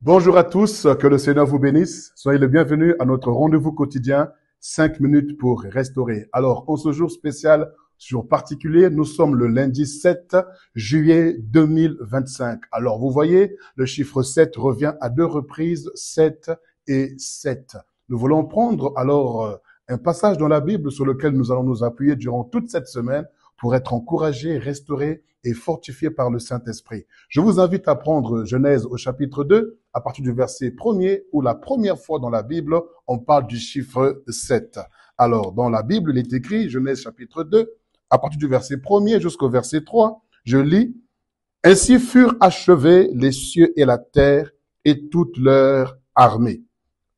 Bonjour à tous, que le Seigneur vous bénisse. Soyez les bienvenus à notre rendez-vous quotidien, 5 minutes pour restaurer. Alors, en ce jour spécial, jour particulier, nous sommes le lundi 7 juillet 2025. Alors, vous voyez, le chiffre 7 revient à 2 reprises, 7 et 7. Nous voulons prendre alors un passage dans la Bible sur lequel nous allons nous appuyer durant toute cette semaine pour être encouragés, restaurés et fortifiés par le Saint-Esprit. Je vous invite à prendre Genèse au chapitre 2, à partir du verset 1er, où la première fois dans la Bible, on parle du chiffre 7. Alors, dans la Bible, il est écrit, Genèse chapitre 2, à partir du verset 1er jusqu'au verset 3, je lis, « Ainsi furent achevés les cieux et la terre et toute leur armée.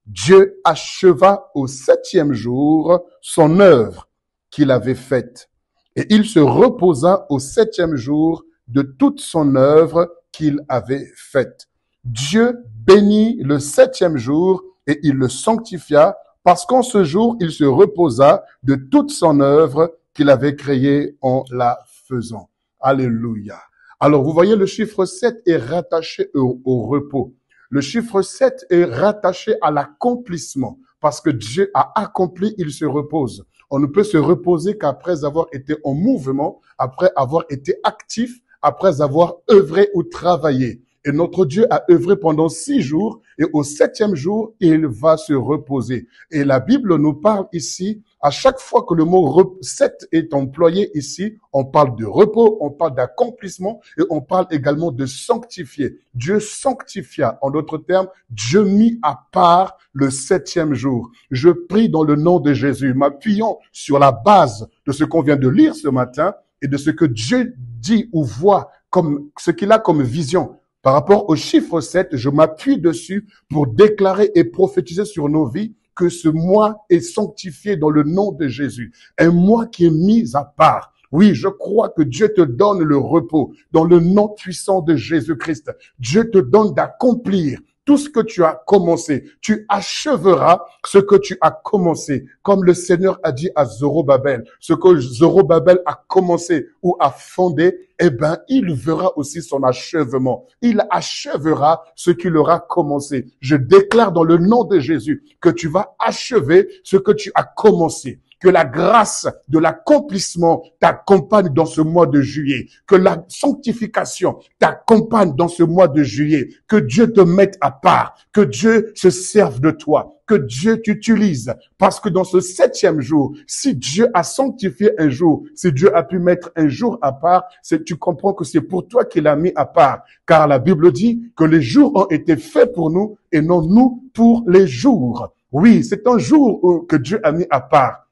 Dieu acheva au 7e jour son œuvre qu'il avait faite. Et il se reposa au 7e jour de toute son œuvre qu'il avait faite. Dieu bénit le 7e jour et il le sanctifia parce qu'en ce jour, il se reposa de toute son œuvre qu'il avait créée en la faisant. » Alléluia. Alors, vous voyez, le chiffre 7 est rattaché au repos. Le chiffre 7 est rattaché à l'accomplissement. Parce que Dieu a accompli, il se repose. On ne peut se reposer qu'après avoir été en mouvement, après avoir été actif, après avoir œuvré ou travaillé. Et notre Dieu a œuvré pendant 6 jours et au 7e jour, il va se reposer. Et la Bible nous parle ici, à chaque fois que le mot 7 est employé ici, on parle de repos, on parle d'accomplissement et on parle également de sanctifier. Dieu sanctifia, en d'autres termes, Dieu mit à part le 7e jour. Je prie dans le nom de Jésus, m'appuyant sur la base de ce qu'on vient de lire ce matin et de ce que Dieu dit ou voit comme ce qu'il a comme vision. Par rapport au chiffre 7, je m'appuie dessus pour déclarer et prophétiser sur nos vies que ce mois est sanctifié dans le nom de Jésus. Un mois qui est mis à part. Oui, je crois que Dieu te donne le repos dans le nom puissant de Jésus-Christ. Dieu te donne d'accomplir tout ce que tu as commencé. Tu acheveras ce que tu as commencé. Comme le Seigneur a dit à Zorobabel, ce que Zorobabel a commencé ou a fondé, eh ben, il verra aussi son achèvement. Il achèvera ce qu'il aura commencé. Je déclare dans le nom de Jésus que tu vas achever ce que tu as commencé. Que la grâce de l'accomplissement t'accompagne dans ce mois de juillet. Que la sanctification t'accompagne dans ce mois de juillet. Que Dieu te mette à part. Que Dieu se serve de toi. Que Dieu t'utilise. Parce que dans ce 7e jour, si Dieu a sanctifié un jour, si Dieu a pu mettre un jour à part, tu comprends que c'est pour toi qu'il a mis à part. Car la Bible dit que les jours ont été faits pour nous et non nous pour les jours. Oui, c'est un jour que Dieu a mis à part.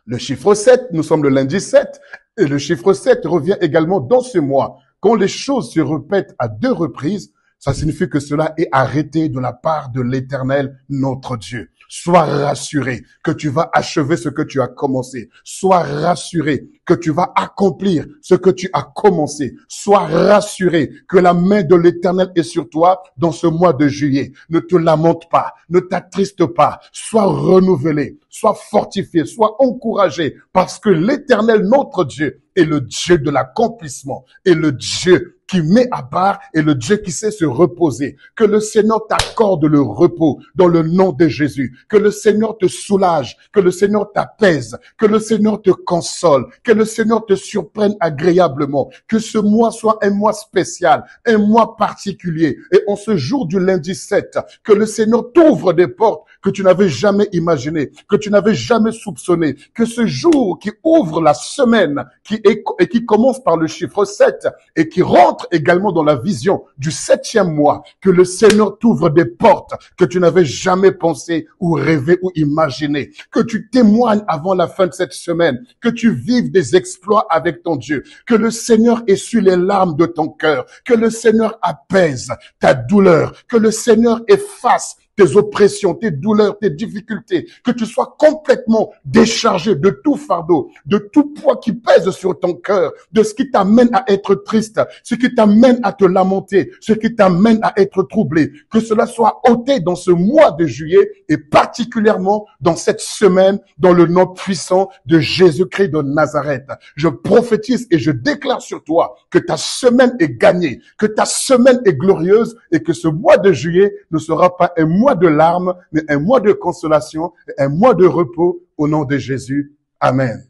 Le chiffre 7, nous sommes le lundi 7, et le chiffre 7 revient également dans ce mois. Quand les choses se répètent à 2 reprises, ça signifie que cela est arrêté de la part de l'Éternel, notre Dieu. Sois rassuré que tu vas achever ce que tu as commencé. Sois rassuré que tu vas accomplir ce que tu as commencé. Sois rassuré que la main de l'Éternel est sur toi dans ce mois de juillet. Ne te lamente pas, ne t'attriste pas. Sois renouvelé, sois fortifié, sois encouragé parce que l'Éternel, notre Dieu, est le Dieu de l'accomplissement, est le Dieu qui met à part et le Dieu qui sait se reposer. Que le Seigneur t'accorde le repos dans le nom de Jésus. Que le Seigneur te soulage, que le Seigneur t'apaise, que le Seigneur te console, que le Seigneur te surprenne agréablement. Que ce mois soit un mois spécial, un mois particulier. Et en ce jour du lundi 7, que le Seigneur t'ouvre des portes que tu n'avais jamais imaginées, que tu n'avais jamais soupçonnées. Que ce jour qui ouvre la semaine, qui commence par le chiffre 7 et qui rentre également dans la vision du 7e mois, que le Seigneur t'ouvre des portes que tu n'avais jamais pensé ou rêvé ou imaginé, que tu témoignes avant la fin de cette semaine, que tu vives des exploits avec ton Dieu, que le Seigneur essuie les larmes de ton cœur, que le Seigneur apaise ta douleur, que le Seigneur efface tes oppressions, tes douleurs, tes difficultés, que tu sois complètement déchargé de tout fardeau, de tout poids qui pèse sur ton cœur, de ce qui t'amène à être triste, ce qui t'amène à te lamenter, ce qui t'amène à être troublé, que cela soit ôté dans ce mois de juillet et particulièrement dans cette semaine, dans le nom puissant de Jésus-Christ de Nazareth. Je prophétise et je déclare sur toi que ta semaine est gagnée, que ta semaine est glorieuse et que ce mois de juillet ne sera pas un mois de larmes, mais un mois de consolation, un mois de repos au nom de Jésus. Amen.